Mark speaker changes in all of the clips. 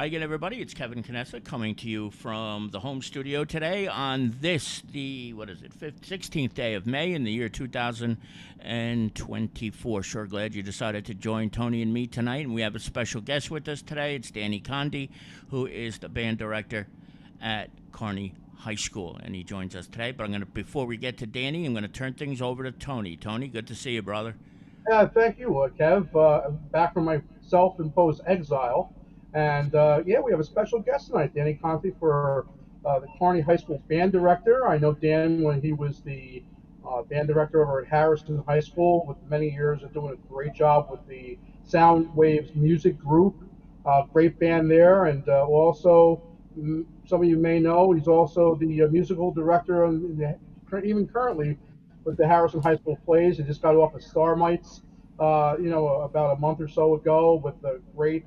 Speaker 1: Hi again, everybody. It's Kevin Canessa coming to you from the home studio today on this, the, 16th day of May in the year 2024. Sure glad you decided to join Tony and me tonight. And we have a special guest with us today. It's Danny Conde, who is the band director at Kearny High School. And he joins us today. But before we get to Danny, I'm going to turn things over to Tony. Tony, good to see you, brother.
Speaker 2: Thank you, Kev. Back from my self-imposed exile. And we have a special guest tonight, Danny Conte, for the Kearny High School band director. I know Dan when he was the band director over at Harrison High School, with many years of doing a great job with the Sound Waves music group. Great band there. And also, some of you may know, he's also the musical director, even currently, with the Harrison High School plays. He just got off of Starmites, about a month or so ago with a great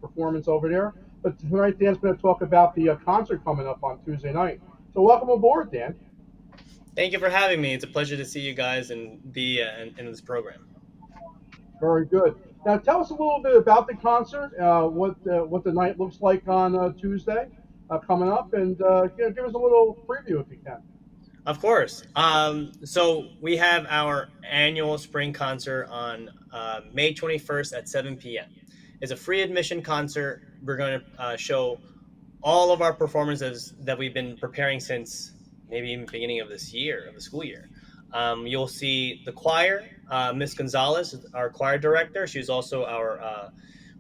Speaker 2: performance over there. But tonight, Dan's going to talk about the concert coming up on Tuesday night. So welcome aboard, Dan.
Speaker 3: Thank you for having me. It's a pleasure to see you guys and be in this program.
Speaker 2: Very good. Now, tell us a little bit about the concert, what the night looks like on Tuesday coming up, and give us a little preview if you can.
Speaker 3: Of course. So we have our annual spring concert on May 21st at 7 p.m. It's a free admission concert. We're going to show all of our performances that we've been preparing since maybe even the beginning of this year, of the school year. You'll see the choir, Miss Gonzalez, our choir director. She's also our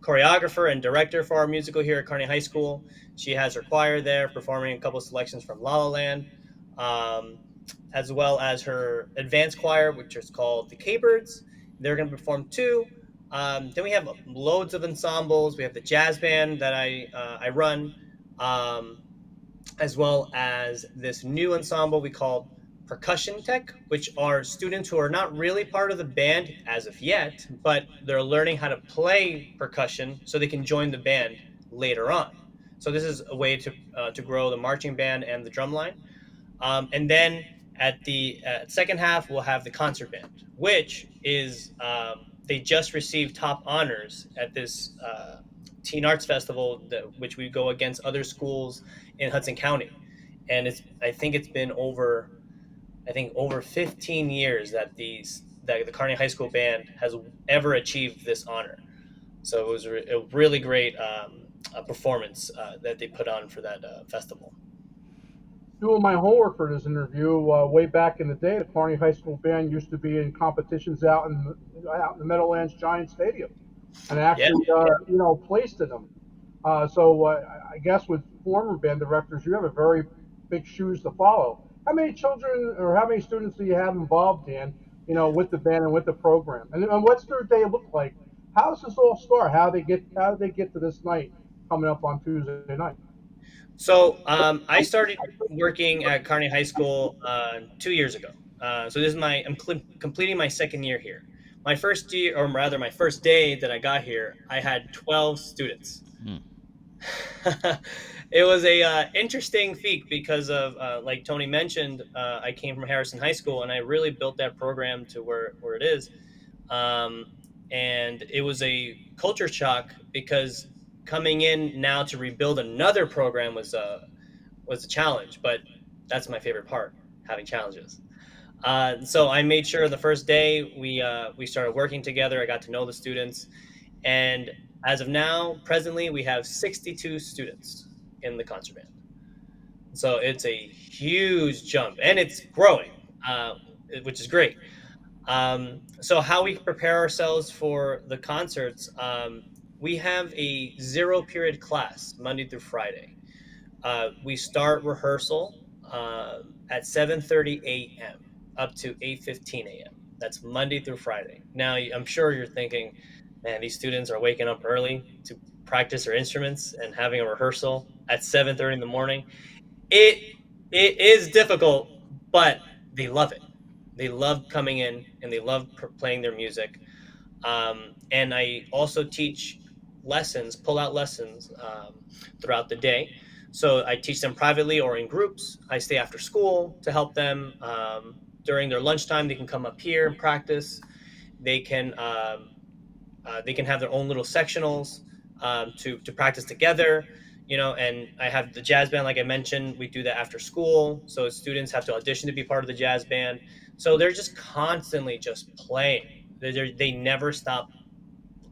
Speaker 3: choreographer and director for our musical here at Kearny High School. She has her choir there performing a couple of selections from La La Land. As well as her advanced choir, which is called the K-Birds. They're going to perform too. Then we have loads of ensembles. We have the jazz band that I run, as well as this new ensemble we call Percussion Tech, which are students who are not really part of the band as of yet, but they're learning how to play percussion so they can join the band later on. So this is a way to grow the marching band and the drum line. And then at the second half, we'll have the concert band, which is they just received top honors at this Teen Arts Festival, which we go against other schools in Hudson County. And I think it's been over 15 years that the Kearny High School band has ever achieved this honor. So it was a really great performance that they put on for that festival.
Speaker 2: Doing my homework for this interview, way back in the day, the Kearny High School band used to be in competitions out in the Meadowlands Giant Stadium, and actually, placed in them. So I guess with former band directors, you have a very big shoes to follow. How many children or how many students do you have involved, Dan? With the band and with the program, and what's their day look like? How does this all start? How do they get to this night coming up on Tuesday night?
Speaker 3: So I started working at Kearny High School 2 years ago. So this is I'm completing my second year here. My first year, or rather my first day that I got here, I had 12 students. It was a interesting feat because of, like Tony mentioned, I came from Harrison High School and I really built that program to where it is. And it was a culture shock because coming in now to rebuild another program was a challenge, but that's my favorite part, having challenges. So I made sure the first day we started working together. I got to know the students, and as of now, presently, we have 62 students in the concert band. So it's a huge jump, and it's growing, which is great. So how we prepare ourselves for the concerts, we have a 0-period class Monday through Friday. We start rehearsal at 7:30 a.m. up to 8:15 a.m. That's Monday through Friday. Now, I'm sure you're thinking, man, these students are waking up early to practice their instruments and having a rehearsal at 7:30 in the morning. It is difficult, but they love it. They love coming in and they love playing their music. And I also teach pull-out lessons throughout the day. So I teach them privately or in groups. I stay after school to help them. During their lunchtime, they can come up here and practice. They can have their own little sectionals. to practice together. And I have the jazz band, like I mentioned. We do that after school, so students have to audition to be part of the jazz band. So they're just constantly just playing. They never stop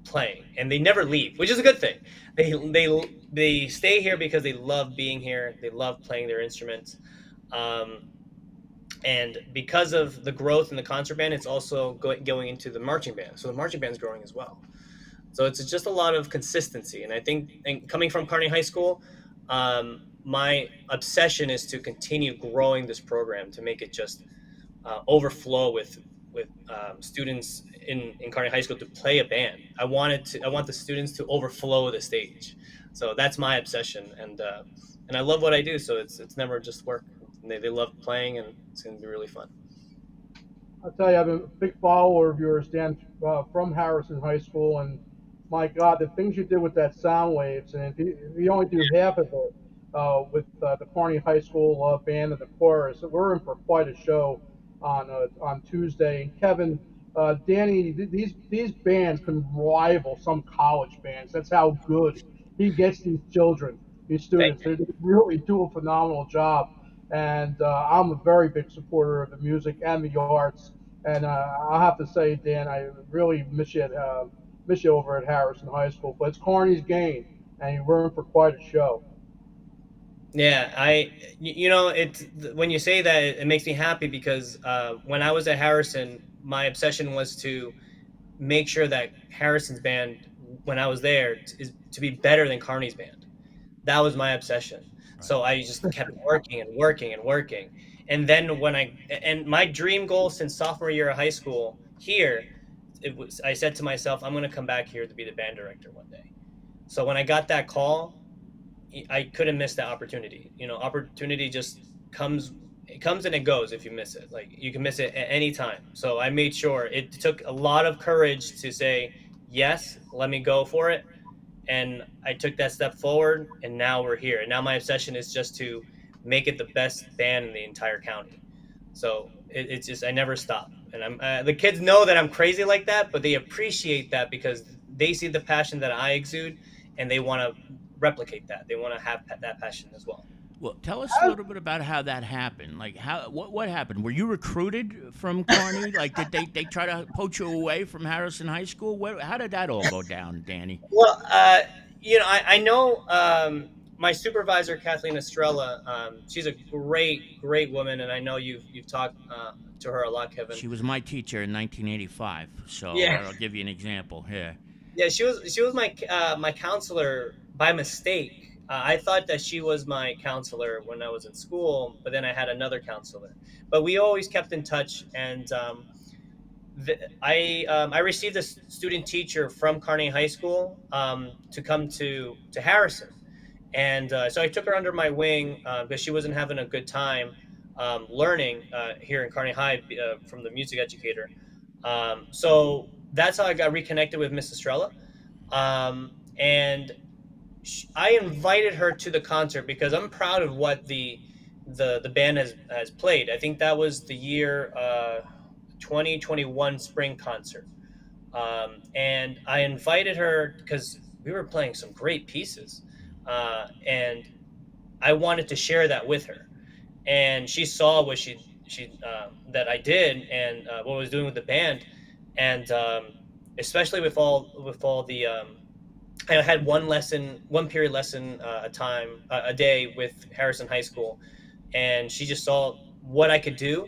Speaker 3: playing, and they never leave, which is a good thing. They stay here because they love being here. They love playing their instruments. Um, and because of the growth in the concert band, it's also going into the marching band. So the marching band is growing as well. So it's just a lot of consistency. And I think, and coming from Kearny High School, my obsession is to continue growing this program to make it just overflow with students in Kearny High School to play a band. I want the students to overflow the stage. So that's my obsession, and I love what I do. So it's never just work. They love playing, and it's going to be really fun.
Speaker 2: I'll tell you, I'm a big follower of yours, Dan, from Harrison High School, and my God, the things you did with that sound waves, and if you only do half of it with the Kearny High School band and the chorus, we're in for quite a show on Tuesday. And Kevin, Danny, these bands can rival some college bands. That's how good he gets these children, these
Speaker 3: Thank
Speaker 2: students.
Speaker 3: you.
Speaker 2: They really do a phenomenal job. And I'm a very big supporter of the music and the arts. And I'll have to say, Dan, I really miss you over at Harrison High School. But it's Kearny's game, and you're in for quite a show.
Speaker 3: Yeah, it's when you say that, it makes me happy because when I was at Harrison, my obsession was to make sure that Harrison's band, when I was there, is to be better than Kearny's band. That was my obsession.
Speaker 1: Right.
Speaker 3: So I just kept working and working and working. And then and my dream goal since sophomore year of high school here, I said to myself, I'm going to come back here to be the band director one day. So when I got that call, I couldn't miss that opportunity. Opportunity just comes. It comes and it goes if you miss it. Like, you can miss it at any time. So I made sure. It took a lot of courage to say, yes, let me go for it. And I took that step forward, and now we're here. And now my obsession is just to make it the best band in the entire county. So it's just, I never stop. And the kids know that I'm crazy like that, but they appreciate that because they see the passion that I exude, and they want to replicate that. They want to have that passion as well.
Speaker 1: Well, tell us a little bit about how that happened. Like, what happened? Were you recruited from Kearny? Like, did they try to poach you away from Harrison High School? How did that all go down, Danny?
Speaker 3: Well, I know my supervisor, Kathleen Estrella. She's a great woman, and I know you've talked to her a lot, Kevin.
Speaker 1: She was my teacher in 1985, so
Speaker 3: Yeah.
Speaker 1: I'll give you an example here.
Speaker 3: Yeah, she was my counselor by mistake. I thought that she was my counselor when I was in school, but then I had another counselor. But we always kept in touch, and I received a student teacher from Kearny High School to come to Harrison, and so I took her under my wing because she wasn't having a good time learning here in Kearny High from the music educator. So that's how I got reconnected with Miss Estrella, and I invited her to the concert because I'm proud of what the band has played. I think that was the year 2021 spring concert, and I invited her because we were playing some great pieces, and I wanted to share that with her. And she saw what she that I did, and what I was doing with the band, and especially with all the I had one period lesson a day with Harrison High School, and she just saw what I could do,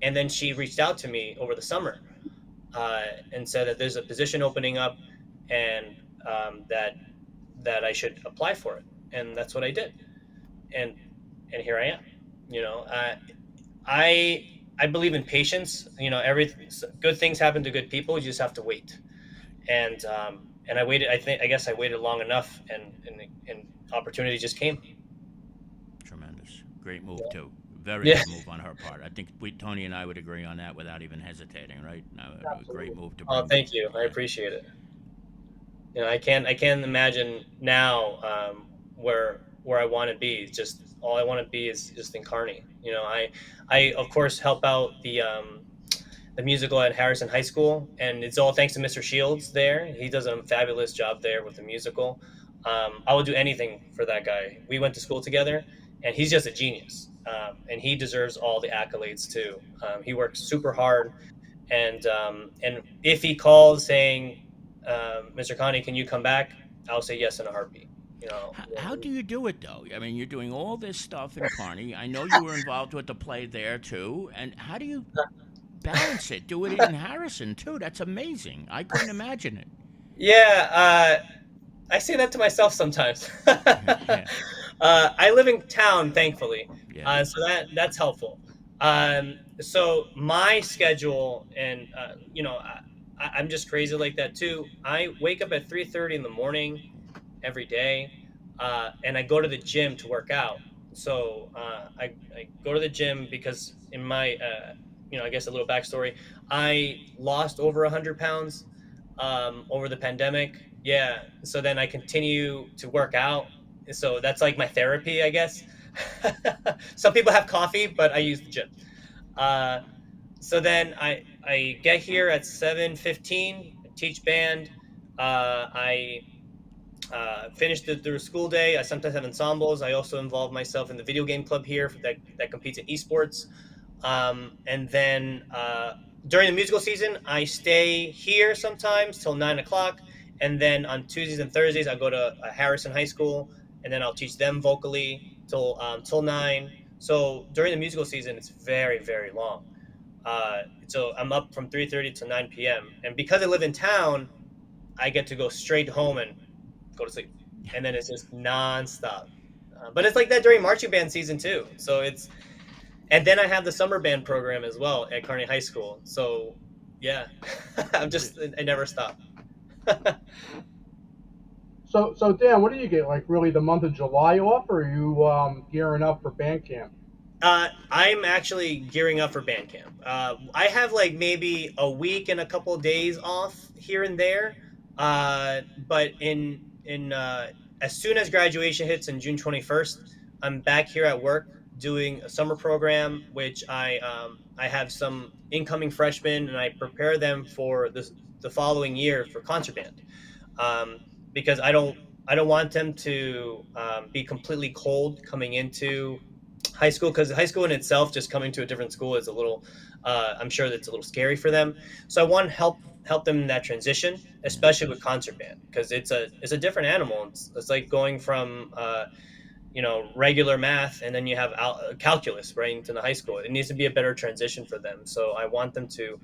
Speaker 3: and then she reached out to me over the summer and said that there's a position opening up, and that I should apply for it, and that's what I did, and here I am. I believe in patience. Every good things happen to good people. You just have to wait, and I waited. I guess I waited long enough, and opportunity just came.
Speaker 1: Tremendous, great move too. Very
Speaker 3: Yeah.
Speaker 1: good move on her part. I think Tony and I would agree on that without even hesitating, right? A great move to bring.
Speaker 3: Oh, thank you. I appreciate it. I can't imagine now where I want to be. Just all I want to be is just in Kearny. I of course help out the musical at Harrison High School, and it's all thanks to Mr. Shields there. He does a fabulous job there with the musical. I would do anything for that guy. We went to school together, and he's just a genius. And he deserves all the accolades too. He works super hard, and if he calls saying, "Mr. Conde, can you come back?" I'll say yes in a heartbeat. You know.
Speaker 1: How do you do it though? I mean, you're doing all this stuff in Kearney. I know you were involved with the play there too. And how do you balance it? Do it in Harrison too. That's amazing. I couldn't imagine it.
Speaker 3: Yeah, I say that to myself sometimes.
Speaker 1: Yeah.
Speaker 3: I live in town, thankfully,
Speaker 1: Yeah.
Speaker 3: so that's helpful. So my schedule, and I'm just crazy like that too. I wake up at 3:30 in the morning every day, and I go to the gym to work out. So I go to the gym because in my, I guess a little backstory, I lost over 100 pounds over the pandemic. Yeah. So then I continue to work out. So that's like my therapy, I guess. Some people have coffee, but I use the gym. Uh, so then I get here at 7:15, teach band. I finish the school day. I sometimes have ensembles. I also involve myself in the video game club here that competes in esports. And then during the musical season, I stay here sometimes till 9 o'clock. And then on Tuesdays and Thursdays, I go to Harrison High School, and then I'll teach them vocally till 9. So during the musical season, it's very, very long. So I'm up from 3:30 to 9 p.m. And because I live in town, I get to go straight home and go to sleep. And then it's just nonstop. But it's like that during marching band season too. And then I have the summer band program as well at Kearny High School. So yeah, I never stop.
Speaker 2: So Dan, what do you get? Like really the month of July off, or are you gearing up for band camp?
Speaker 3: I'm actually gearing up for band camp. I have like maybe a week and a couple of days off here and there. But in as soon as graduation hits in June 21st, I'm back here at work doing a summer program, which I have some incoming freshmen, and I prepare them for the following year for concert band, because I don't want them to be completely cold coming into high school, because high school in itself, just coming to a different school is a little, I'm sure that's a little scary for them. So I want to help them in that transition, especially with concert band, because it's a different animal. It's like going from regular math, and then you have calculus right into the high school. It needs to be a better transition for them. So I want them to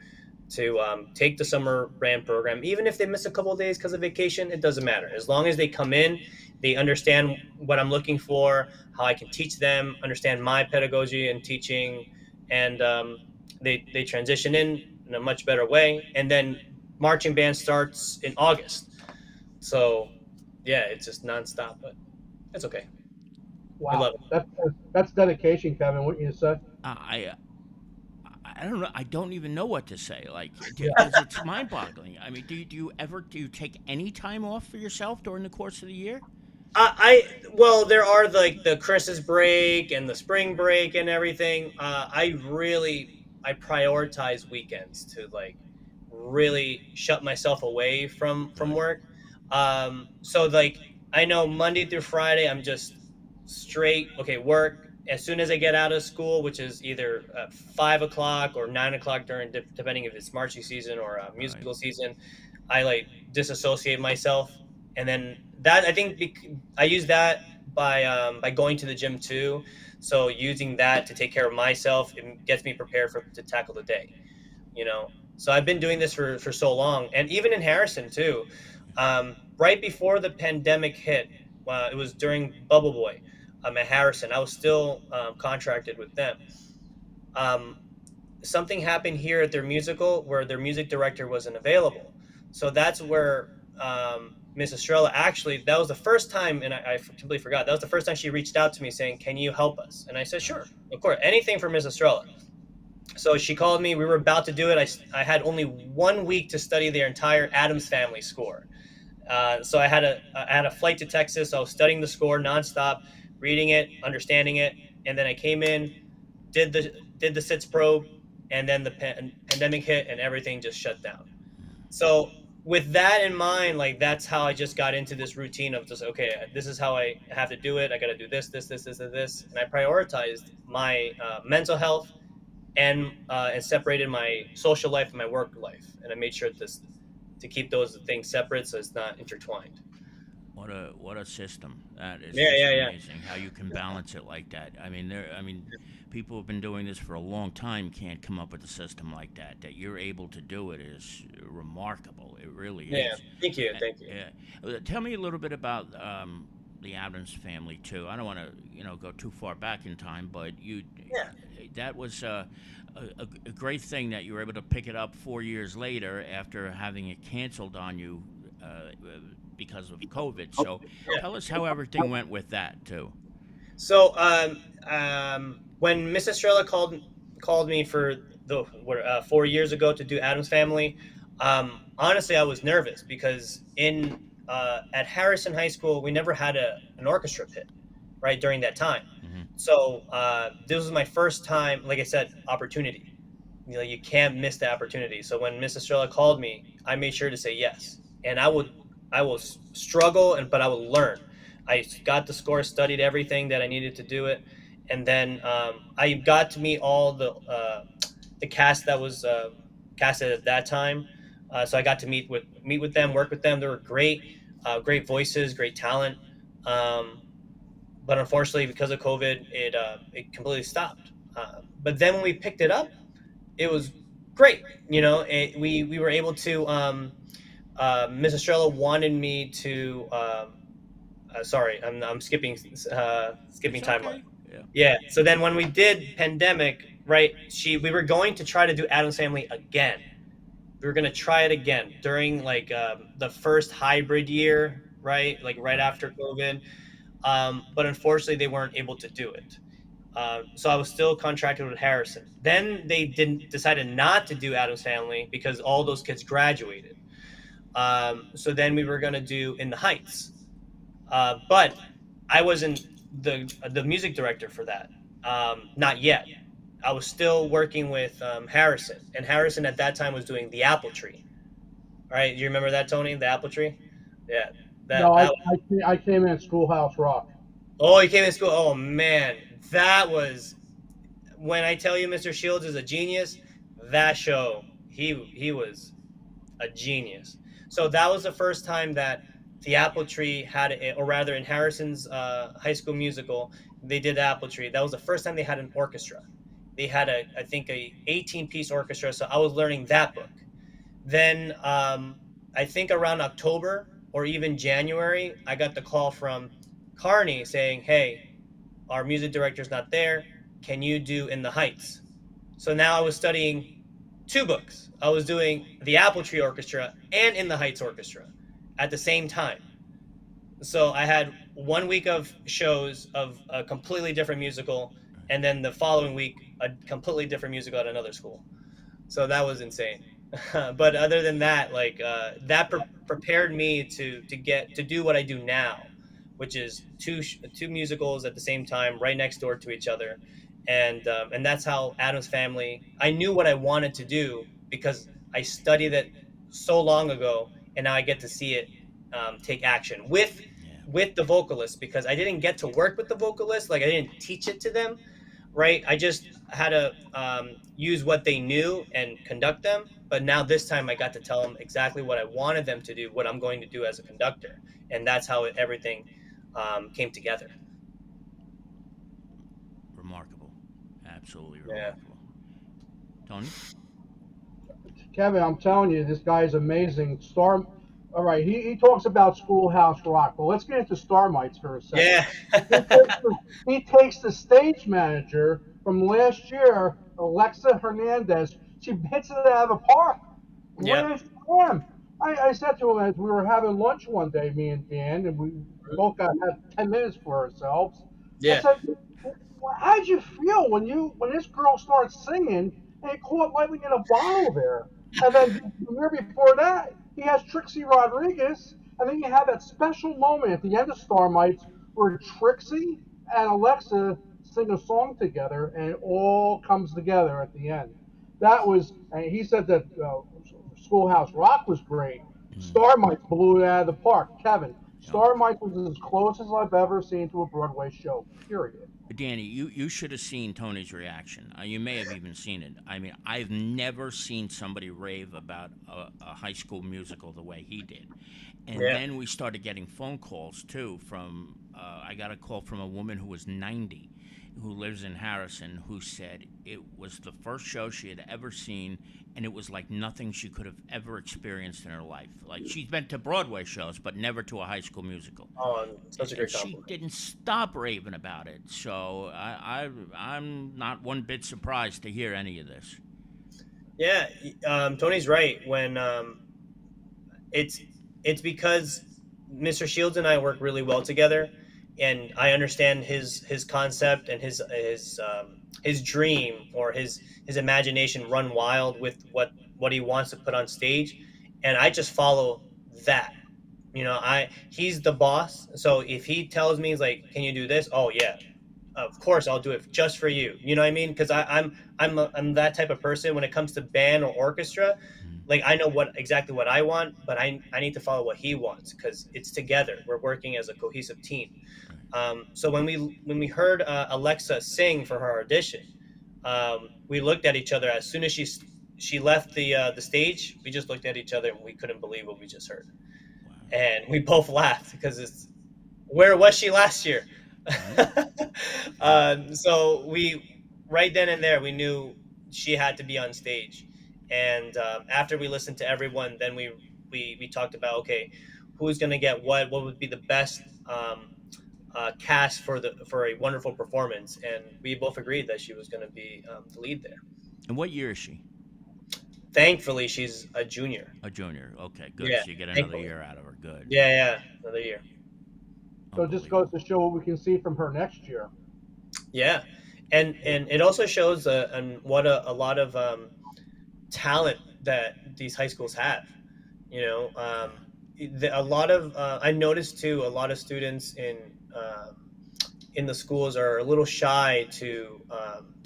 Speaker 3: take the summer brand program, even if they miss a couple of days because of vacation. It doesn't matter, as long as they come in, they understand what I'm looking for, how I can teach them, understand my pedagogy and teaching, and they transition in a much better way. And then marching band starts in August. So yeah, it's just nonstop, but it's okay. I love
Speaker 2: Wow,
Speaker 3: it.
Speaker 2: that's dedication, Kevin. What you say?
Speaker 1: I I don't know. I don't even know what to say. Like, because it's mind-boggling. I mean, do you take any time off for yourself during the course of the year?
Speaker 3: Well, there are like the Christmas break and the spring break and everything. I prioritize weekends to like really shut myself away from
Speaker 1: Right.
Speaker 3: work. So like I know Monday through Friday I'm just straight okay work. As soon as I get out of school, which is either 5 o'clock or 9 o'clock depending if it's marching season or
Speaker 1: Right.
Speaker 3: musical season, I like disassociate myself, and then that I think I use that by going to the gym too. So using that to take care of myself, it gets me prepared to tackle the day. You know, so I've been doing this for so long, and even in Harrison too. Right before the pandemic hit, it was during Bubble Boy. At Harrison, I was still contracted with them. Um, Something happened here at their musical where their music director wasn't available. So that's where Miss Estrella actually, that was the first time, and I completely forgot, that was the first time she reached out to me saying, "Can you help us?" And I said,
Speaker 1: Right.
Speaker 3: "Sure, of course, anything for Miss Estrella." So she called me. We were about to do it. I had only 1 week to study their entire Adams Family score. So I had a flight to Texas. So I was studying the score nonstop, reading it, understanding it, and then I came in, did the sits probe, and then the pandemic hit and everything just shut down. So with that in mind, like that's how I just got into this routine of just okay, this is how I have to do it. I got to do this, and this, and I prioritized my mental health and separated my social life and my work life, and I made sure to keep those things separate so it's not intertwined.
Speaker 1: What a system. That is
Speaker 3: Yeah,
Speaker 1: just
Speaker 3: yeah, yeah.
Speaker 1: amazing how you can balance it like that. I mean, people have been doing this for a long time can't come up with a system like that. That you're able to do it is remarkable. It really
Speaker 3: Yeah.
Speaker 1: is.
Speaker 3: Thank you, thank you.
Speaker 1: Yeah. Tell me a little bit about the Adams family too. I don't want to, go too far back in time, but
Speaker 3: Yeah.
Speaker 1: that was a great thing that you were able to pick it up 4 years later after having it canceled on you because of COVID. So
Speaker 3: Yeah.
Speaker 1: tell us how everything went with that too.
Speaker 3: So when Miss Estrella called me for the 4 years ago to do Adam's Family, honestly, I was nervous because in at Harrison High School we never had an orchestra pit, right during that time.
Speaker 1: Hmm.
Speaker 3: So this was my first time, like I said, opportunity. You can't miss the opportunity. So when Miss Estrella called me, I made sure to say yes, and I will struggle, but I will learn. I got the score, studied everything that I needed to do it, and then I got to meet all the cast that was casted at that time. So I got to meet with them, work with them. They were great, great voices, great talent. Um, but unfortunately, because of COVID, it completely stopped. But then when we picked it up, it was great. We were able to. Miss Estrella wanted me to. Sorry, I'm skipping
Speaker 1: It's
Speaker 3: timeline.
Speaker 1: okay. Yeah.
Speaker 3: Yeah. So then when we did pandemic, right? We were going to try to do Adam's Family again. We were going to try it again during like the first hybrid year, right? Like right
Speaker 1: Right.
Speaker 3: after COVID. But unfortunately, they weren't able to do it. So I was still contracted with Harrison. Then they didn't decided not to do Adam's Family because all those kids graduated. So then we were going to do In the Heights, but I wasn't the music director for that. Not yet. I was still working with Harrison, and Harrison at that time was doing the Apple Tree. All right, you remember that, Tony? The Apple Tree? Yeah.
Speaker 2: No,
Speaker 3: That that.
Speaker 2: I came in Schoolhouse Rock.
Speaker 3: Oh, he came in school. Oh man, that was when I tell you Mr. Shields is a genius. That show, he was a genius. So that was the first time that the Apple Tree had it, or rather, in Harrison's High School Musical, they did the Apple Tree. That was the first time they had an orchestra. They had I think, a 18-piece orchestra. So I was learning that book. Then I think around October or even January, I got the call from Kearny saying, "Hey, our music director's not there. Can you do In the Heights?" So now I was studying two books. I was doing the Apple Tree Orchestra and In the Heights Orchestra at the same time. So I had 1 week of shows of a completely different musical, and then the following week a completely different musical at another school. So that was insane. But other than that, like that prepared me to do what I do now, which is two musicals at the same time, right next door to each other, and that's how Adam's Family. I knew what I wanted to do because I studied it so long ago, and now I get to see it take action
Speaker 1: Yeah.
Speaker 3: with the vocalists because I didn't get to work with the vocalists, like I didn't teach it to them, right? I just had to use what they knew and conduct them. But now this time I got to tell them exactly what I wanted them to do, what I'm going to do as a conductor, and that's how everything came together.
Speaker 1: Remarkable. Absolutely
Speaker 3: Yeah.
Speaker 1: remarkable. Tony.
Speaker 2: Kevin, I'm telling you, this guy's amazing. Star. All right, he talks about Schoolhouse Rock. Well, let's get into Starmites for a second.
Speaker 3: Yeah.
Speaker 2: He takes the stage manager from last year, Alexa Hernandez. She hits it out of the park.
Speaker 3: Yep.
Speaker 2: Grand slam. I said to him as we were having lunch one day, me and Dan, and we both got had 10 minutes for ourselves. I
Speaker 3: Yeah.
Speaker 2: said, "How did you feel when this girl starts singing and it caught lightning in a bottle there?" And then the year before that, he has Trixie Rodriguez, and then you have that special moment at the end of Starmites where Trixie and Alexa sing a song together, and it all comes together at the end. that was, and he said that Schoolhouse Rock was great.
Speaker 1: Mm,
Speaker 2: Starmite blew it out of the park. Kevin,
Speaker 1: oh.
Speaker 2: Starmite was as close as I've ever seen to a Broadway show. Period.
Speaker 1: Danny, you should have seen Tony's reaction. You may have even seen it. I mean, I've never seen somebody rave about a high school musical the way he did. And
Speaker 3: Yeah.
Speaker 1: then we started getting phone calls too from. I got a call from a woman who was 90, who lives in Harrison, who said it was the first show she had ever seen, and it was like nothing she could have ever experienced in her life. Like she's been to Broadway shows, but never to a high school musical,
Speaker 3: Oh, such a
Speaker 1: and
Speaker 3: great
Speaker 1: she
Speaker 3: compliment.
Speaker 1: didn't stop raving about it. So I'm not one bit surprised to hear any of this.
Speaker 3: Yeah, Tony's right. When it's it's because Mr. Shields and I work really well together, and I understand his concept and his dream or his imagination run wild with what he wants to put on stage, and I just follow that. I he's the boss, so if he tells me, he's like, "Can you do this?" Oh yeah, of course I'll do it just for you. You know what I mean? Because I'm that type of person when it comes to band or orchestra.
Speaker 1: Mm,
Speaker 3: Like I know exactly what I want, but I need to follow what he wants because it's together. We're working as a cohesive team.
Speaker 1: right.
Speaker 3: So when we heard Alexa sing for her audition, we looked at each other as soon as she left the stage. We just looked at each other and we couldn't believe what we just heard,
Speaker 1: Wow.
Speaker 3: and we both laughed because it's where was she last year?
Speaker 1: Right.
Speaker 3: So we right then and there we knew she had to be on stage, and after we listened to everyone, then we talked about, okay, who's going to get what would be the best cast for a wonderful performance, and we both agreed that she was going to be the lead there.
Speaker 1: And what year is she?
Speaker 3: Thankfully, she's a junior.
Speaker 1: A junior. Okay, good.
Speaker 3: Yeah,
Speaker 1: So you get another
Speaker 3: thankfully.
Speaker 1: year out of her. Good.
Speaker 3: Yeah, another year.
Speaker 2: So it just goes
Speaker 1: Unbelievable.
Speaker 2: to show what we can see from her next year.
Speaker 3: Yeah, and it also shows and what a lot of talent that these high schools have. You know,
Speaker 1: Yeah.
Speaker 3: a lot of I noticed too. A lot of students in the schools are a little shy to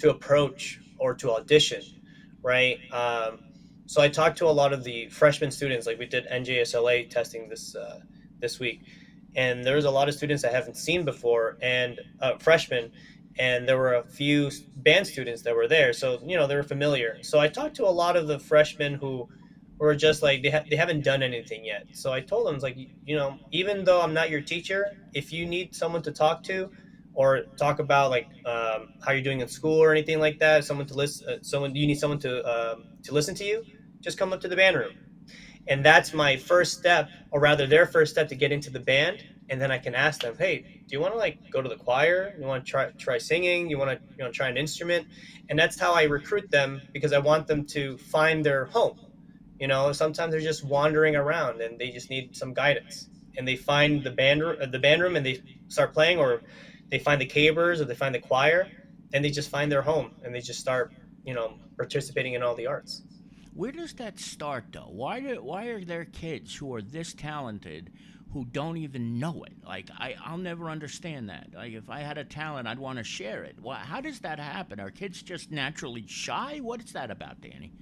Speaker 3: approach or to audition, right? So I talked to a lot of the freshman students. Like we did NJSLA testing this week, and there was a lot of students I haven't seen before, and freshmen, and there were a few band students that were there, so they were familiar. So I talked to a lot of the freshmen who were just like they haven't done anything yet. So I told them, it's like, even though I'm not your teacher, if you need someone to talk to or talk about like how you're doing in school or anything like that, someone to listen, someone you need someone to listen to you, just come up to the band room. And that's my first step, or rather their first step, to get into the band. And then I can ask them, hey, do you want to like go to the choir? You want to try singing? You want to try an instrument? And that's how I recruit them, because I want them to find their home. Sometimes they're just wandering around and they just need some guidance, and they find the band room, and they start playing, or they find the cabers, or they find the choir, and they just find their home, and they just start participating in all the arts.
Speaker 1: Where does that start, though? Why are there kids who are this talented who don't even know it? Like I'll never understand that. Like if I had a talent, I'd want to share it. How does that happen? Are kids just naturally shy? What is that about, Danny?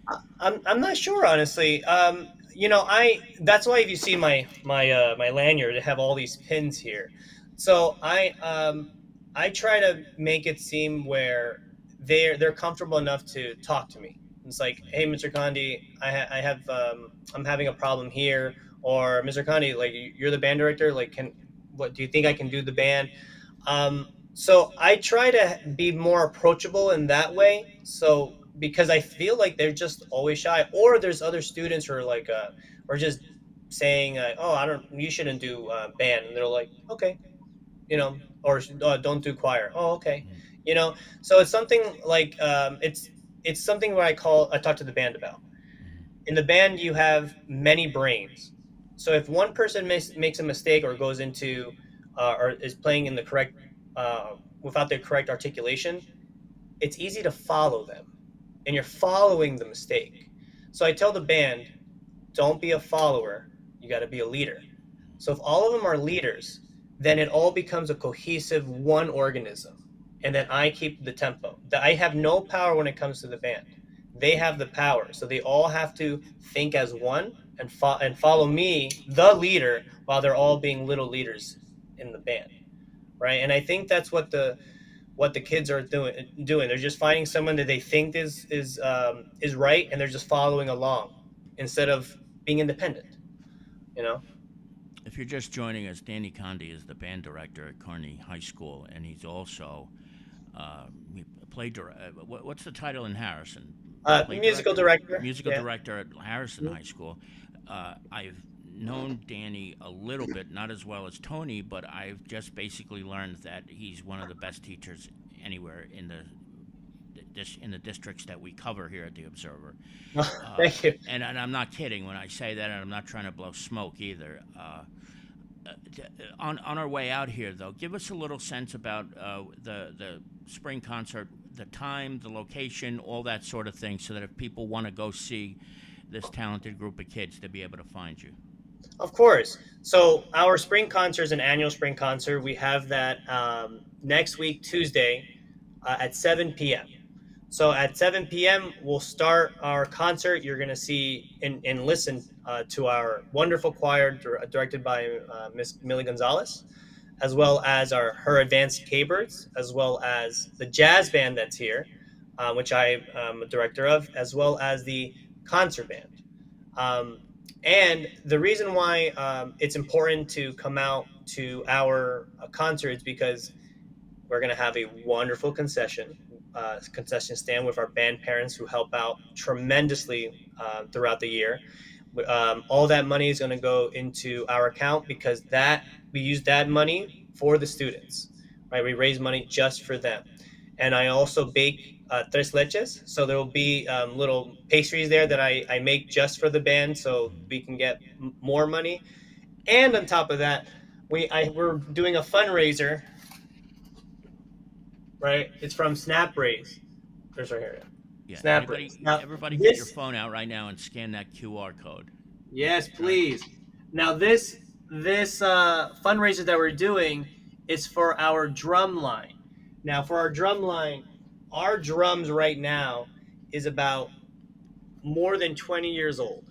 Speaker 3: I'm not sure, honestly. I that's why if you see my lanyard, I have all these pins here. So I try to make it seem where they're comfortable enough to talk to me. It's like, hey, Mr. Conde, I have I'm having a problem here, or Mr. Conde, like you're the band director, like what do you think I can do the band? So I try to be more approachable in that way. So because I feel like they're just always shy, or there's other students who are like, or just saying, oh, you shouldn't do band, and they're like, okay, or don't do choir. Oh, okay,
Speaker 1: Mm,
Speaker 3: you know. So it's something like it's something where I talk to the band about.
Speaker 1: mm,
Speaker 3: In the band, you have many brains. So if one person makes a mistake, or goes into or is playing in the correct without the correct articulation, it's easy to follow them, and you're following the mistake. So I tell the band, don't be a follower, you got to be a leader. So if all of them are leaders, then it all becomes a cohesive one organism, and then I keep the tempo. That I have no power when it comes to the band. they have the power. So they all have to think as one and follow me, the leader, while they're all being little leaders in the band, right? And I think that's what the kids are doing. They're just finding someone that they think is right, and they're just following along instead of being independent. You know.
Speaker 1: If you're just joining us, Danny Conde is the band director at Kearny High School, and he's also what's the title in Harrison?
Speaker 3: Musical director.
Speaker 1: Musical
Speaker 3: Yeah.
Speaker 1: director at Harrison High School. I've known Danny a little bit, not as well as Tony, but I've just basically learned that he's one of the best teachers anywhere in the districts that we cover here at the Observer.
Speaker 3: Thank you.
Speaker 1: And I'm not kidding when I say that, and I'm not trying to blow smoke either. On our way out here, though, give us a little sense about the spring concert, the time, the location, all that sort of thing, so that if people want to go see this talented group of kids, to be able to find you.
Speaker 3: Of course. So our spring concert is an annual spring concert. We have that next week, Tuesday, at 7 p.m. So at 7 p.m., we'll start our concert. You're going to see and listen to our wonderful choir directed by Miss Millie Gonzalez, as well as her advanced K-Birds, as well as the jazz band that's here, which I am a director of, as well as the concert band. And the reason why it's important to come out to our concert is because we're going to have a wonderful concession stand with our band parents who help out tremendously throughout the year. All that money is going to go into our account because we use that money for the students, right? We raise money just for them. And I also bake tres leches, so there will be little pastries there that I make just for the band, so we can get more money. And on top of that, we're doing a fundraiser. Right, it's from Snap Raise. There's right here.
Speaker 1: Yeah,
Speaker 3: Snap
Speaker 1: Raise.
Speaker 3: Now,
Speaker 1: everybody get your phone out right now and scan that QR code.
Speaker 3: Yes, please. Now this fundraiser that we're doing is for our drum line. Now for our drum line, our drums right now is about more than 20 years old.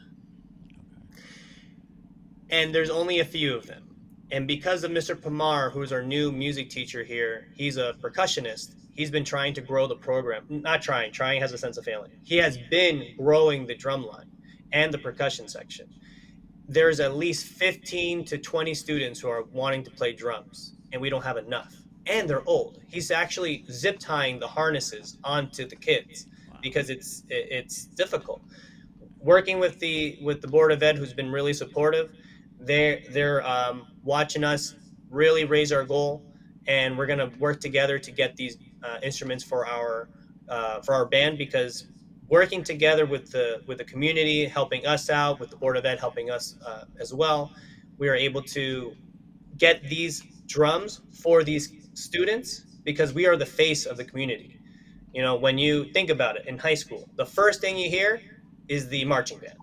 Speaker 3: And there's only a few of them. And because of Mr. Pamar, who's our new music teacher here, he's a percussionist. He's been trying to grow the program. Not trying has a sense of failing. He has been growing the drum line and the percussion section. There's at least 15 to 20 students who are wanting to play drums, and we don't have enough. And they're old. He's actually zip tying the harnesses onto the kids because it's difficult. Working with the Board of Ed, who's been really supportive, they're watching us really raise our goal, and we're going to work together to get these instruments for our band, because working together with the community, helping us out, with the Board of Ed helping us as well, we are able to get these drums for these students because we are the face of the community. You know, when you think about it, in high school, the first thing you hear is the marching band.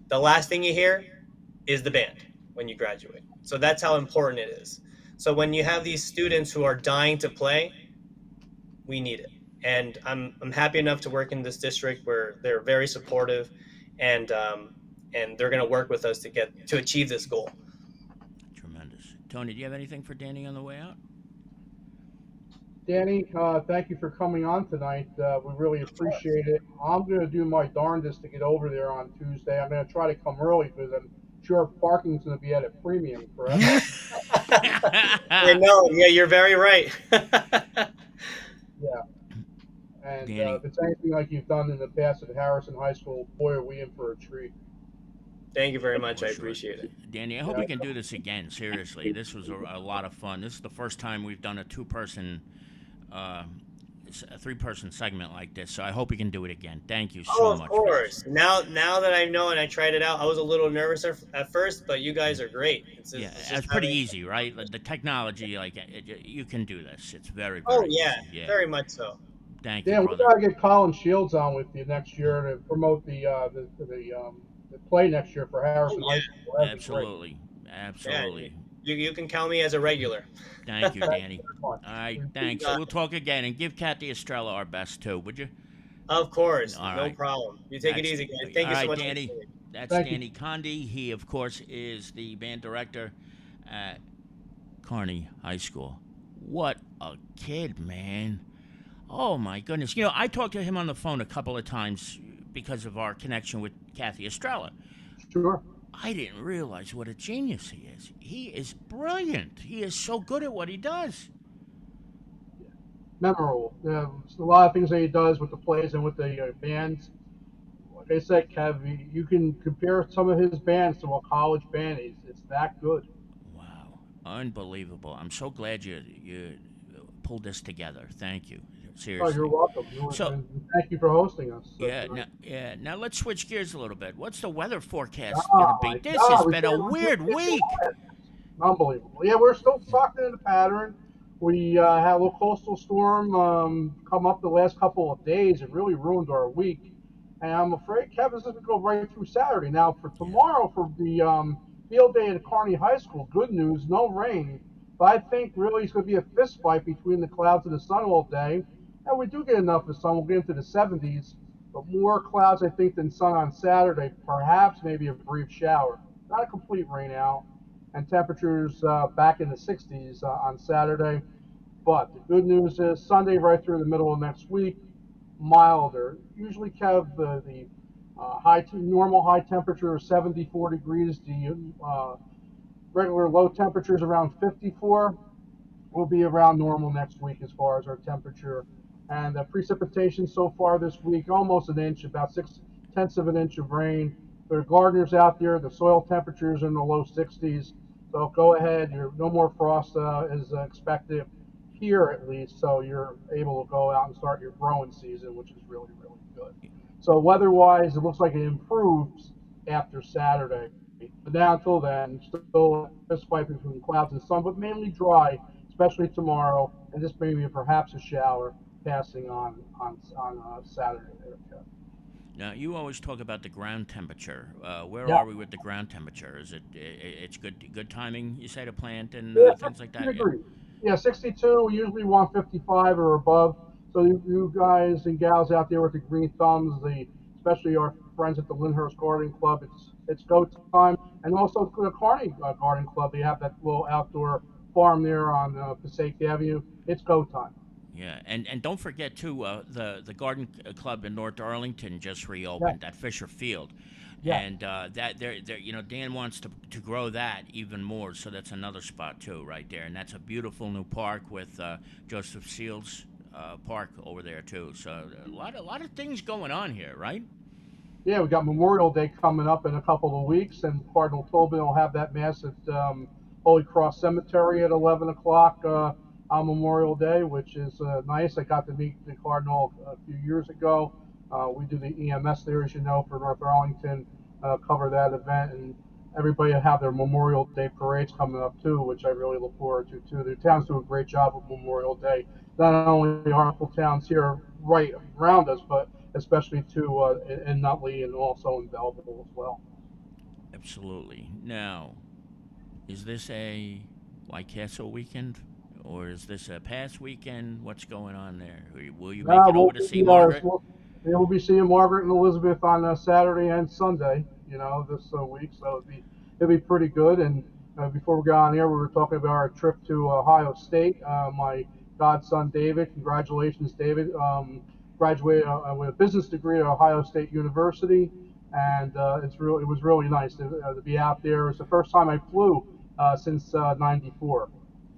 Speaker 3: The last thing you hear is the band when you graduate. So that's how important it is. So when you have these students who are dying to play, we need it. And I'm happy enough to work in this district where they're very supportive, and they're going to work with us to achieve this goal.
Speaker 1: Tremendous. Tony, do you have anything for Danny on the way out?
Speaker 2: Danny, thank you for coming on tonight. We really appreciate it. I'm going to do my darndest to get over there on Tuesday. I'm going to try to come early because I'm sure parking's going to be at a premium, correct?
Speaker 3: Yeah, you're very right.
Speaker 2: Yeah. And if it's anything like you've done in the past at Harrison High School, boy, are we in for a treat.
Speaker 3: Thank you very much. I appreciate it.
Speaker 1: Danny, I hope we can do this again. Seriously, this was a lot of fun. This is the first time we've done a three-person segment like this, so I hope we can do it again. Thank you so much.
Speaker 3: Of course. Now that I know and I tried it out, I was a little nervous at first, but you guys are great.
Speaker 1: It's pretty easy, right? The technology, you can do this. It's very,
Speaker 3: very
Speaker 1: easy.
Speaker 3: Yeah, very much so.
Speaker 1: Thank you,
Speaker 2: Dan,
Speaker 1: brother.
Speaker 2: we gotta get Colin Shields on with you next year to promote the play next year for Harrison High School.
Speaker 1: Absolutely.
Speaker 3: Yeah, you can count me as a regular.
Speaker 1: Thank you, Danny. All right, thanks. We'll talk again, and give Kathy Estrella our best too, would you?
Speaker 3: Of course,
Speaker 1: All
Speaker 3: no
Speaker 1: right.
Speaker 3: problem. You take it
Speaker 1: That's
Speaker 3: easy, guys.
Speaker 1: all
Speaker 3: Thank you so
Speaker 1: right,
Speaker 3: much for
Speaker 1: Danny.
Speaker 3: listening.
Speaker 1: That's
Speaker 2: Thank you.
Speaker 1: Danny Conde. He, of course, is the band director at Kearny High School. What a kid, man. Oh, my goodness. You know, I talked to him on the phone a couple of times because of our connection with Kathy Estrella.
Speaker 2: Sure.
Speaker 1: I didn't realize what a genius he is. He is brilliant. He is so good at what he does.
Speaker 2: Memorable. A lot of things that he does with the plays and with the bands. Like I said, Kev, you can compare some of his bands to a college band. It's that good.
Speaker 1: Wow. Unbelievable. I'm so glad you pulled this together. Thank you.
Speaker 2: Oh, you're
Speaker 1: Seriously.
Speaker 2: welcome.
Speaker 1: So,
Speaker 2: And thank you for hosting us
Speaker 1: Now,
Speaker 2: tonight.
Speaker 1: now let's switch gears a little bit. What's the weather forecast going to
Speaker 2: Oh
Speaker 1: be?
Speaker 2: my
Speaker 1: This has
Speaker 2: God,
Speaker 1: been a weird
Speaker 2: we can't
Speaker 1: week.
Speaker 2: unbelievable. Yeah, we're still sucked into the pattern. We had a little coastal storm come up the last couple of days. It really ruined our week. And I'm afraid, Kevin, this is going to go right through Saturday. Now, for
Speaker 1: Yeah.
Speaker 2: tomorrow, for the field day at Kearny High School, good news, no rain. But I think really it's going to be a fist fight between the clouds and the sun all day. And we do get enough of sun. We'll get into the 70s. But more clouds, I think, than sun on Saturday. Perhaps maybe a brief shower. Not a complete rain out and temperatures back in the 60s on Saturday. But the good news is Sunday, right through the middle of next week, milder. Usually, Kev, the normal high temperature is 74 degrees. The regular low temperatures around 54 will be around normal next week as far as our temperature. And the precipitation so far this week, almost an inch, about 6/10 of an inch of rain. There are gardeners out there. The soil temperatures are in the low 60s. So go ahead. No more frost is expected here at least. So you're able to go out and start your growing season, which is really, really good. So weather-wise, it looks like it improves after Saturday. But now until then, still a fight between clouds and sun, but mainly dry, especially tomorrow, and just maybe perhaps a shower passing on Saturday there. Kev.
Speaker 1: Now, you always talk about the ground temperature. Where
Speaker 2: Yeah,
Speaker 1: are we with the ground temperature? Is it's good timing, you say, to plant and
Speaker 2: yeah,
Speaker 1: things like
Speaker 2: 52
Speaker 1: that? Yeah.
Speaker 2: degrees. Yeah, 62. We usually want 55 or above. So you guys and gals out there with the green thumbs, especially our friends at the Lyndhurst Garden Club, it's go time. And also the Kearney Garden Club, they have that little outdoor farm there on Passaic Avenue. It's go time.
Speaker 1: Yeah, and don't forget too, the garden club in North Arlington just
Speaker 2: Yeah,
Speaker 1: reopened at Fisher Field,
Speaker 2: yeah.
Speaker 1: and that there you know Dan wants to grow that even more, so that's another spot too right there, and that's a beautiful new park with Joseph Seals Park over there too. So a lot of things going on here, right?
Speaker 2: Yeah, we got Memorial Day coming up in a couple of weeks, and Cardinal Tobin will have that mass at Holy Cross Cemetery at 11 o'clock on Memorial Day, which is nice. I got to meet the Cardinal a few years ago. We do the EMS there, as you know, for North Arlington, cover that event, and everybody will have their Memorial Day parades coming up too, which I really look forward to too. The towns do a great job with Memorial Day. Not only our local towns here right around us, but especially too in Nutley and also in Belleville as well.
Speaker 1: Absolutely. Now, is this a White Castle weekend, or is this a past weekend? What's going on there? Will you make
Speaker 2: Now
Speaker 1: it over to see Margaret?
Speaker 2: we'll be seeing Margaret and Elizabeth on Saturday and Sunday. This week, so it'll be pretty good. And before we got on air, we were talking about our trip to Ohio State. My godson David, congratulations, David. Graduated with a business degree at Ohio State University, and it was really nice to be out there. It's the first time I flew since '94.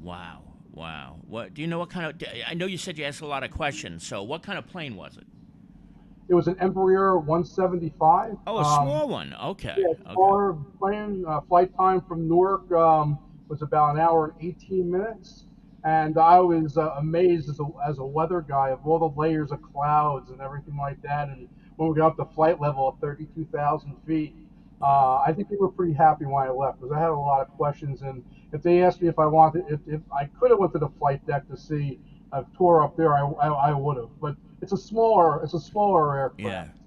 Speaker 1: Wow, wow. What do you know? What kind of? I know you said you asked a lot of questions. So, what kind of plane was it?
Speaker 2: It was an Embraer 175.
Speaker 1: Oh, a small one. Okay,
Speaker 2: Yeah,
Speaker 1: okay.
Speaker 2: smaller plane. Flight time from Newark was about an hour and 18 minutes. And I was amazed as a weather guy of all the layers of clouds and everything like that. And when we got up to flight level of 32,000 feet,
Speaker 1: Wow.
Speaker 2: I think they were pretty happy when I left because I had a lot of questions. And if they asked me if I wanted, if I could have went to the flight deck to see a tour up there, I would have. But it's a smaller
Speaker 1: Yeah,
Speaker 2: aircraft.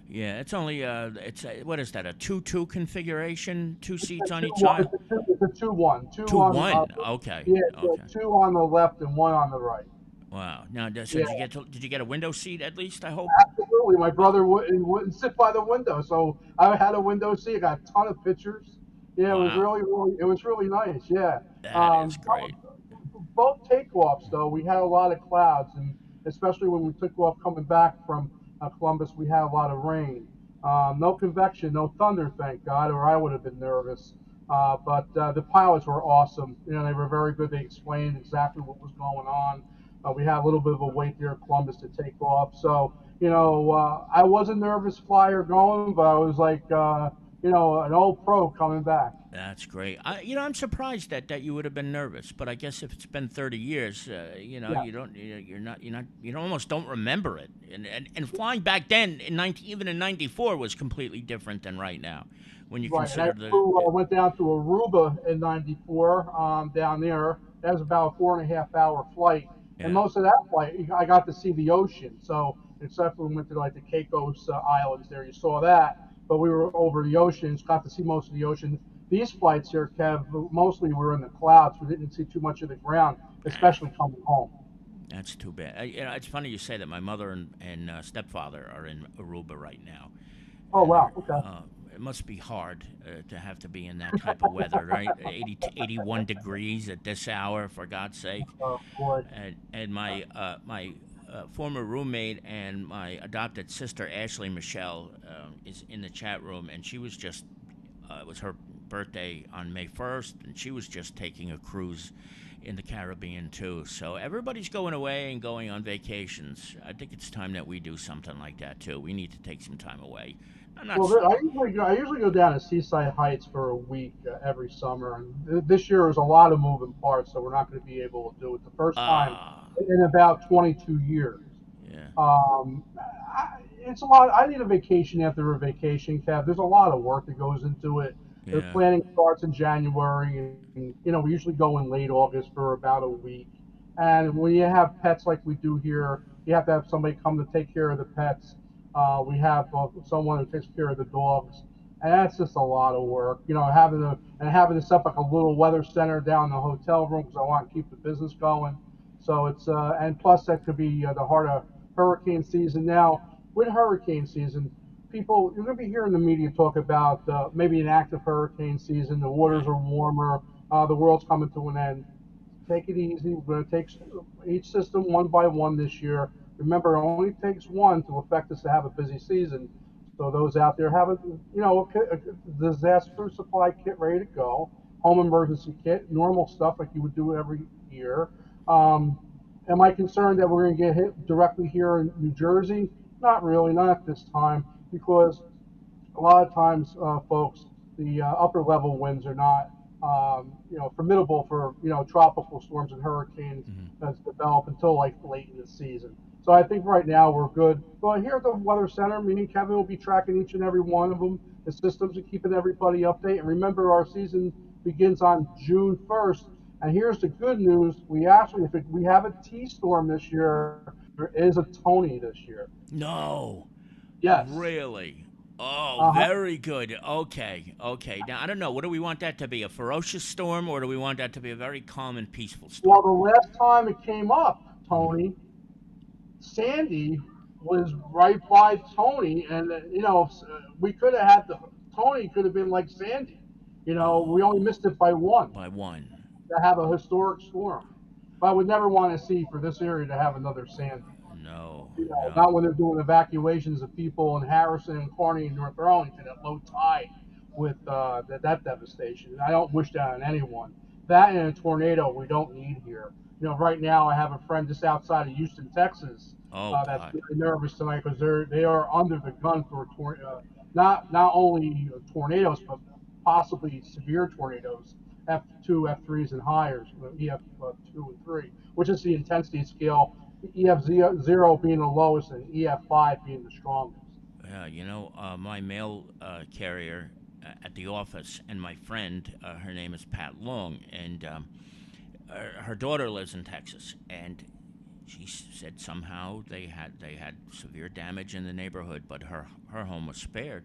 Speaker 1: yeah. It's only it's what is that? A 2-2 configuration? Two
Speaker 2: It's
Speaker 1: seats
Speaker 2: a
Speaker 1: on
Speaker 2: two
Speaker 1: each
Speaker 2: one.
Speaker 1: side.
Speaker 2: It's a 2-1. Two
Speaker 1: Two
Speaker 2: on
Speaker 1: one. Okay,
Speaker 2: yeah,
Speaker 1: okay.
Speaker 2: two on the left and one on the right.
Speaker 1: Wow. Now, so
Speaker 2: Yeah,
Speaker 1: did you get a window seat at least? I hope.
Speaker 2: absolutely. My brother wouldn't sit by the window, so I had a window seat. I got a ton of pictures. Yeah, it was
Speaker 1: Wow.
Speaker 2: it was really nice. Yeah.
Speaker 1: That is
Speaker 2: Um,
Speaker 1: great.
Speaker 2: both takeoffs though, we had a lot of clouds, and especially when we took off coming back from Columbus, we had a lot of rain. No convection, no thunder, thank God, or I would have been nervous. But the pilots were awesome. You know, they were very good. They explained exactly what was going on. We had a little bit of a wait there at Columbus to take off. So, I was a nervous flyer going, but I was like, an old pro coming back.
Speaker 1: That's great. I'm surprised that you would have been nervous, but I guess if it's been 30 years,
Speaker 2: Yeah,
Speaker 1: you almost don't remember it. And flying back then, even in '94, was completely different than right now, when you
Speaker 2: right. And I
Speaker 1: consider
Speaker 2: went down to Aruba in '94 down there. That was about a 4.5 hour flight. And
Speaker 1: yeah.
Speaker 2: most of that flight, I got to see the ocean. So, except when we went to like the Caicos Islands there, you saw that. But we were over the oceans, got to see most of the ocean. These flights here, Kev, mostly we were in the clouds. We didn't see too much of the ground, especially coming home.
Speaker 1: That's too bad. It's funny you say that. My mother and stepfather are in Aruba right now,
Speaker 2: Oh,
Speaker 1: and
Speaker 2: wow. Okay.
Speaker 1: it must be hard to have to be in that type of weather, right? 80 to 81 degrees at this hour, for God's sake.
Speaker 2: Oh, boy.
Speaker 1: And my former roommate and my adopted sister Ashley Michelle is in the chat room, and she was just it was her birthday on May 1st, and she was just taking a cruise in the Caribbean too. So everybody's going away and going on vacations. I think it's time that we do something like that too. We need to take some time away. I'm not.
Speaker 2: Well, I usually go down to Seaside Heights for a week every summer, and this year was a lot of moving parts, so we're not going to be able to do it the first time
Speaker 1: Ah,
Speaker 2: in about 22 years.
Speaker 1: yeah,
Speaker 2: It's a lot. I need a vacation after a vacation, Kev. There's a lot of work that goes into it. The
Speaker 1: yeah.
Speaker 2: planning starts in January, and we usually go in late August for about a week. And when you have pets like we do here, you have to have somebody come to take care of the pets. We have someone who takes care of the dogs, and that's just a lot of work. Having to set up like a little weather center down in the hotel room because I want to keep the business going. So it's and plus that could be the heart of hurricane season now. With hurricane season, you're going to be hearing the media talk about maybe an active hurricane season. The waters
Speaker 1: Right.
Speaker 2: are warmer. The world's coming to an end. Take it easy. We're going to take each system one by one this year. Remember, it only takes one to affect us to have a busy season. So those out there have a disaster supply kit ready to go, home emergency kit, normal stuff like you would do every year. Um, am I concerned that we're going to get hit directly here in New Jersey? Not really, not at this time, because a lot of times, folks, the upper level winds are not, formidable for tropical storms and hurricanes that develop until like late in the season. So I think right now we're good. But here at the Weather Center, me and Kevin will be tracking each and every one of them. The systems are keeping everybody updated. And remember, our season begins on June 1st. And here's the good news: we have a T storm this year. There is a Tony this year.
Speaker 1: No,
Speaker 2: Yes.
Speaker 1: really. Oh,
Speaker 2: Uh-huh.
Speaker 1: very good. Okay, okay. Now I don't know. What do we want that to be? A ferocious storm, or do we want that to be a very calm and peaceful
Speaker 2: Well,
Speaker 1: storm?
Speaker 2: the last time it came up, Tony, Sandy was right by Tony, and we could have had the Tony could have been like Sandy. We
Speaker 1: Oh,
Speaker 2: only missed it by one
Speaker 1: by one.
Speaker 2: to have a historic storm. But I would never want to see for this area to have another Sandy.
Speaker 1: No,
Speaker 2: Not
Speaker 1: no.
Speaker 2: when they're doing evacuations of people in Harrison and Kearny and North Arlington at low tide with that devastation. And I don't wish that on anyone. That and a tornado we don't need here. Right now I have a friend just outside of Houston, Texas,
Speaker 1: Oh
Speaker 2: that's
Speaker 1: God.
Speaker 2: very nervous tonight because they are under the gun for not only tornadoes but possibly severe tornadoes, F2, F3s, and higher, EF2 and 3, which is the intensity scale. EF0 being the lowest and EF5 being the strongest.
Speaker 1: Yeah, my mail carrier at the office, and my friend, her name is Pat Long, and her daughter lives in Texas, and she said somehow they had severe damage in the neighborhood, but her home was spared.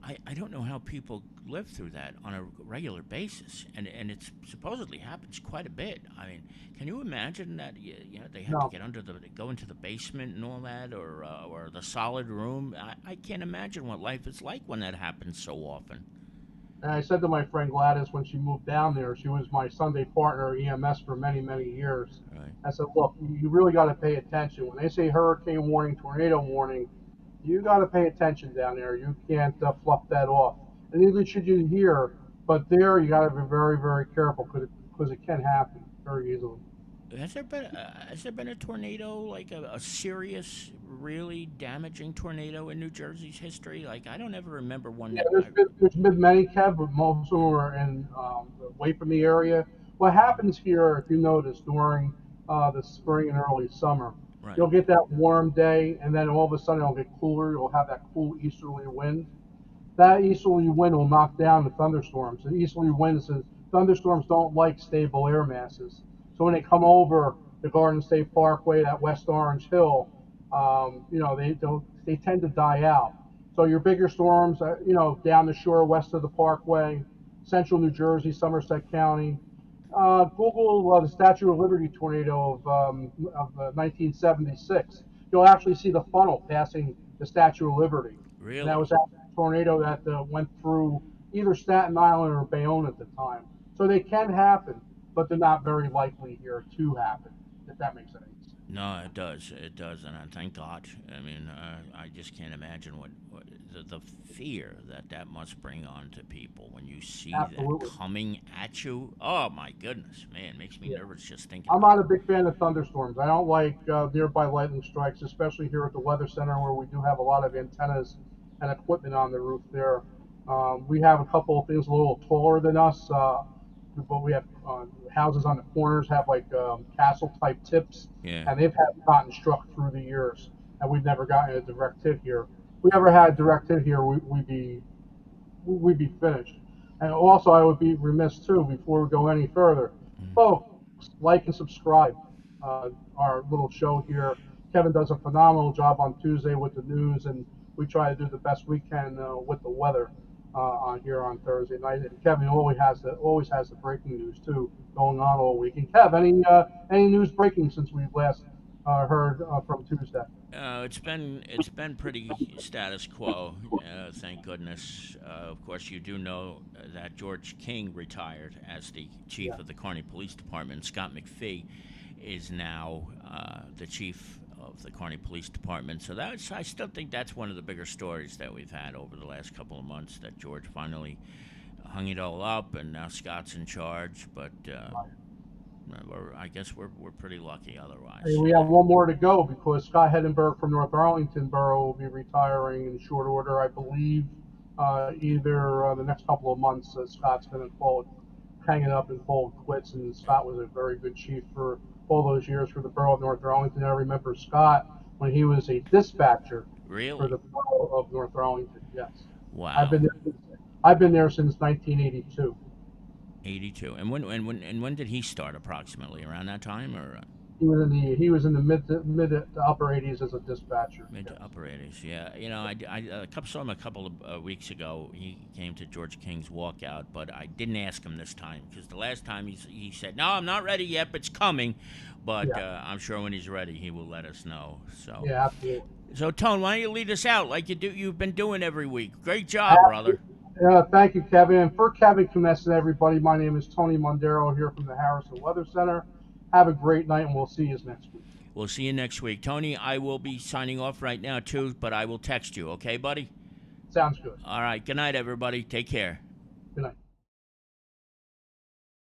Speaker 1: I don't know how people live through that on a regular basis, and it supposedly happens quite a bit. I mean, can you imagine that? They have to
Speaker 2: No.
Speaker 1: get go into the basement and all that, or the solid room. I can't imagine what life is like when that happens so often.
Speaker 2: And I said to my friend Gladys when she moved down there, she was my Sunday partner at EMS for many, many years.
Speaker 1: Right.
Speaker 2: I said, look, you really got to pay attention. When they say hurricane warning, tornado warning, you got to pay attention down there. You can't fluff that off. And neither should you here. But there, you got to be very, very careful because it can happen very easily.
Speaker 1: Has there been a tornado, like a serious, really damaging tornado in New Jersey's history? Like, I don't ever remember one
Speaker 2: Yeah,
Speaker 1: that.
Speaker 2: there's been many, Kev, but most of them are away from the area. What happens here, if you notice, during the spring and early summer,
Speaker 1: Right.
Speaker 2: you'll get that warm day, and then all of a sudden it'll get cooler. You'll have that cool easterly wind. That easterly wind will knock down the thunderstorms. And easterly winds and thunderstorms don't like stable air masses. So when they come over the Garden State Parkway, that West Orange Hill, they tend to die out. So your bigger storms, down the shore west of the Parkway, central New Jersey, Somerset County. Google the Statue of Liberty tornado of 1976. You'll actually see the funnel passing the Statue of Liberty. And that
Speaker 1: Really?
Speaker 2: was a tornado that went through either Staten Island or Bayonne at the time. So they can happen, but they're not very likely here to happen, if that makes sense.
Speaker 1: No, it does. It does, and thank God. I mean, I just can't imagine what the fear that must bring on to people when you see that
Speaker 2: Absolutely.
Speaker 1: coming at you. Oh my goodness, man, it makes me
Speaker 2: Yeah.
Speaker 1: nervous just thinking
Speaker 2: I'm
Speaker 1: about
Speaker 2: not a big fan of thunderstorms. I don't like nearby lightning strikes, especially here at the Weather Center where we do have a lot of antennas and equipment on the roof there. We have a couple of things a little taller than us, but we have houses on the corners have like castle type tips,
Speaker 1: it. Yeah.
Speaker 2: and they've gotten struck through the years, and we've never gotten a direct hit here. If we ever had a direct hit here, we'd be finished. And also, I would be remiss too before we go any further.
Speaker 1: Mm.
Speaker 2: Folks, like and subscribe. Our little show here. Kevin does a phenomenal job on Tuesday with the news, and we try to do the best we can with the weather on here on Thursday night. And Kevin always has the breaking news too going on all week. And Kev, any news breaking since we've last heard from Tuesday?
Speaker 1: It's been pretty status quo, thank goodness. Of course, you do know that George King retired as the chief of the Kearny Police Department. Scott McPhee is now the chief of the Kearny Police Department. So I still think that's one of the bigger stories that we've had over the last couple of months. That George finally hung it all up, and now Scott's in charge. But I guess we're pretty lucky otherwise.
Speaker 2: And we have one more to go because Scott Hedenberg from North Arlington Borough will be retiring in short order, I believe. Either the next couple of months, Scott's going to hang it up and call it quits. And Scott was a very good chief for all those years for the borough of North Arlington. I remember Scott when he was a dispatcher for
Speaker 1: Really?
Speaker 2: the borough of North Arlington. Yes,
Speaker 1: Wow.
Speaker 2: I've been there since 1982.
Speaker 1: 82. And when did he start approximately? Around that time, or
Speaker 2: He was in the mid to upper 80s as a dispatcher.
Speaker 1: mid
Speaker 2: Yes.
Speaker 1: to upper 80s? Yeah. I saw him a couple of weeks ago. He came to George King's walkout, but I didn't ask him this time because the last time he said, "No, I'm not ready yet, but it's coming." But
Speaker 2: Yeah.
Speaker 1: I'm sure when he's ready, he will let us know. So,
Speaker 2: Yeah, absolutely.
Speaker 1: so Tone, why don't you lead us out like you've been doing every week? Great job, brother.
Speaker 2: Thank you, Kevin. And for Kevin Kness and everybody, my name is Tony Mondaro here from the Harrison Weather Center. Have a great night, and we'll see you next week.
Speaker 1: We'll see you next week. Tony, I will be signing off right now, too, but I will text you. Okay, buddy?
Speaker 2: Sounds good.
Speaker 1: All right. Good night, everybody. Take care.
Speaker 2: Good night.